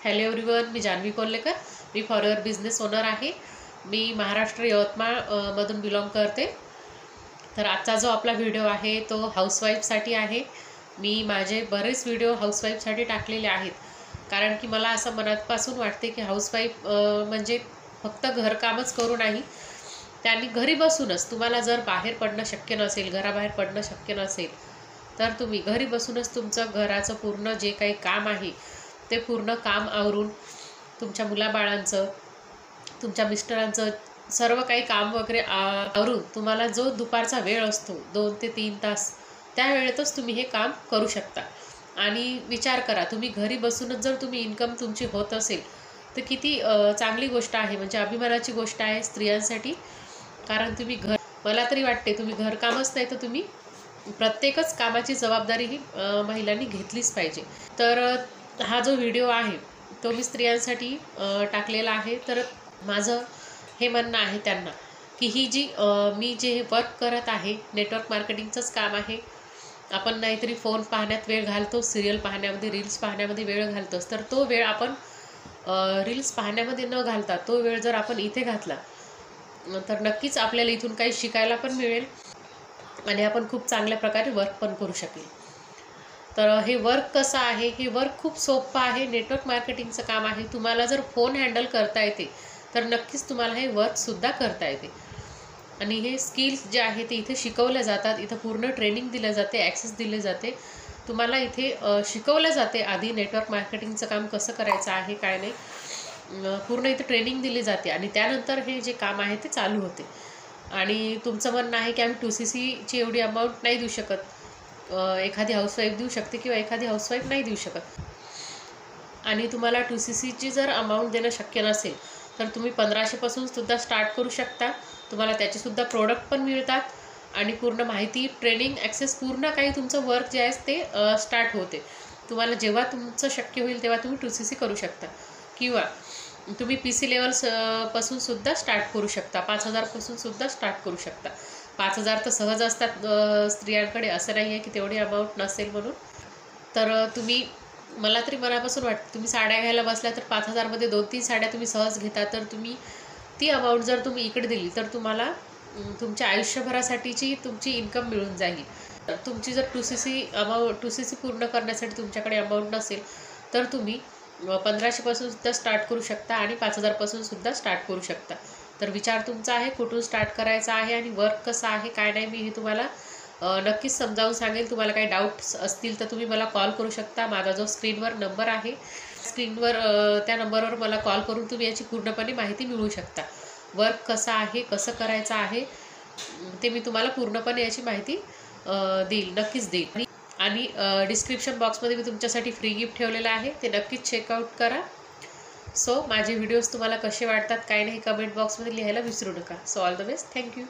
Hello everyone, मी जान्हवी कोल्हेकर. मी forever business owner आहे. मी महाराष्ट्र यवतमाळ मधून belong करते. तर आजचा जो आपला व्हिडिओ आहे तो हाऊसवाईफसाठी आहे. मी माझे बरेच व्हिडिओ हाऊसवाईफसाठी टाकलेले आहेत, कारण की मला असं मनापासून वाटते की हाऊसवाईफ म्हणजे फक्त घरकामच करू नाही, त्यांनी घरी बसूनच, तुम्हाला जर बाहेर पडणं शक्य नसेल, घराबाहेर पडणं शक्य नसेल, तर तुम्ही घरी बसूनच तुमचं घराचं पूर्ण जे काही काम आहे ते पूर्ण काम आवरून, तुमच्या मुलाबाळांचं, तुमच्या मिस्टरांचं सर्व काही काम वगैरे आवरून तुम्हाला जो दुपारचा वेळ असतो 2 ते 3 तास, त्या वेळेतच तुम्ही हे काम करू शकता. आणि विचार करा, तुम्ही घरी बसूनच जर तुम्ही इन्कम तुमची होत असेल तर किती चांगली गोष्ट आहे, म्हणजे अभिमानाची गोष्ट आहे स्त्रियांसाठी. कारण तुम्ही मला तरी वाटते तुम्ही घरकामच नाही तर तुम्ही प्रत्येकच कामाची जबाबदारी ही महिलांनी घेतलीच पाहिजे. तर हा जो व्हिडिओ आहे तो मी स्त्रियांसाठी टाकलेला आहे. तर माझं हे म्हणणं आहे त्यांना की ही जी मी जे वर्क करत आहे, नेटवर्क मार्केटिंगचंच काम आहे. आपण नाहीतरी फोन पाहण्यात वेळ घालतो, सिरियल पाहण्यामध्ये, रील्स पाहण्यामध्ये वेळ घालतोच, तर तो वेळ आपण रील्स पाहण्यामध्ये न घालता तो वेळ जर आपण इथे घातला तर नक्कीच आपल्याला इथून काही शिकायला पण मिळेल आणि आपण खूप चांगल्या प्रकारे वर्क पण करू शकेल. तर हे वर्क कसं आहे, हे वर्क खूप सोपं आहे. नेटवर्क मार्केटिंगचं काम आहे. तुम्हाला जर फोन हँडल करता येते तर नक्कीच तुम्हाला हे वर्कसुद्धा करता येते. आणि हे स्किल्स जे आहे ते इथे शिकवले जातात. इथं पूर्ण ट्रेनिंग दिलं जाते, ॲक्सेस दिले जाते. तुम्हाला इथे शिकवलं जाते आधी नेटवर्क मार्केटिंगचं काम कसं करायचं आहे, काय नाही, पूर्ण इथे ट्रेनिंग दिली जाते आणि त्यानंतर हे जे काम आहे ते चालू होते. आणि तुमचं म्हणणं आहे की आम्ही 2CCची एवढी अमाऊंट नाही देऊ शकत, एखादी हाऊसवाईफ देऊ शकते किंवा एखादी हाऊसवाईफ नाही देऊ शकत. आणि तुम्हाला 2CCची जर अमाऊंट देणं शक्य नसेल तर तुम्ही 1500पासून सुद्धा स्टार्ट करू शकता. तुम्हाला त्याचेसुद्धा प्रोडक्ट पण मिळतात आणि पूर्ण माहिती, ट्रेनिंग, ॲक्सेस, पूर्ण काही तुमचं वर्क जे आहे ते स्टार्ट होते. तुम्हाला जेव्हा तुमचं शक्य होईल तेव्हा तुम्ही 2CC करू शकता किंवा तुम्ही PC लेवल्स पासून सुद्धा स्टार्ट करू शकता. 5000पासून सुद्धा स्टार्ट करू शकता. 5000 तर सहज असतात स्त्रियांकडे, असं नाही आहे की तेवढी अमाऊंट नसेल म्हणून. तर तुम्ही, मला तरी मनापासून वाटतं, तुम्ही साड्या घ्यायला बसल्या तर 5000मध्ये 2-3 साड्या तुम्ही सहज घेता. तर तुम्ही ती अमाऊंट जर तुम्ही इकडे दिली तर तुम्हाला तुमच्या आयुष्यभरासाठीची तुमची इन्कम मिळून जाईल. तुमची जर 2CC पूर्ण करण्यासाठी तुमच्याकडे अमाऊंट नसेल तर तुम्ही 1500पासून सुद्धा स्टार्ट करू शकता आणि 5000पासून सुद्धा स्टार्ट करू शकता. तर विचार तुमचा आहे, कुठून स्टार्ट करायचा आहे आणि वर्क कसं आहे, काय नाही, मी हे तुम्हाला नक्कीच समजावून सांगेल. तुम्हाला काही डाऊट्स असतील तर तुम्ही मला कॉल करू शकता. माझा जो स्क्रीनवर नंबर आहे, स्क्रीनवर त्या नंबरवर मला कॉल करून तुम्ही याची पूर्णपणे माहिती मिळवू शकता. वर्क कसं आहे, कसं करायचं आहे ते मी तुम्हाला पूर्णपणे याची माहिती देईल, नक्कीच देईल. आणि डिस्क्रिप्शन बॉक्समध्ये मी तुमच्यासाठी फ्री गिफ्ट ठेवलेलं आहे, ते नक्कीच चेकआउट करा. सो माझे व्हिडिओज तुम्हाला कसे वाटतात, काय नाही, कमेंट बॉक्समध्ये लिहायला विसरू नका. So all the best. Thank you.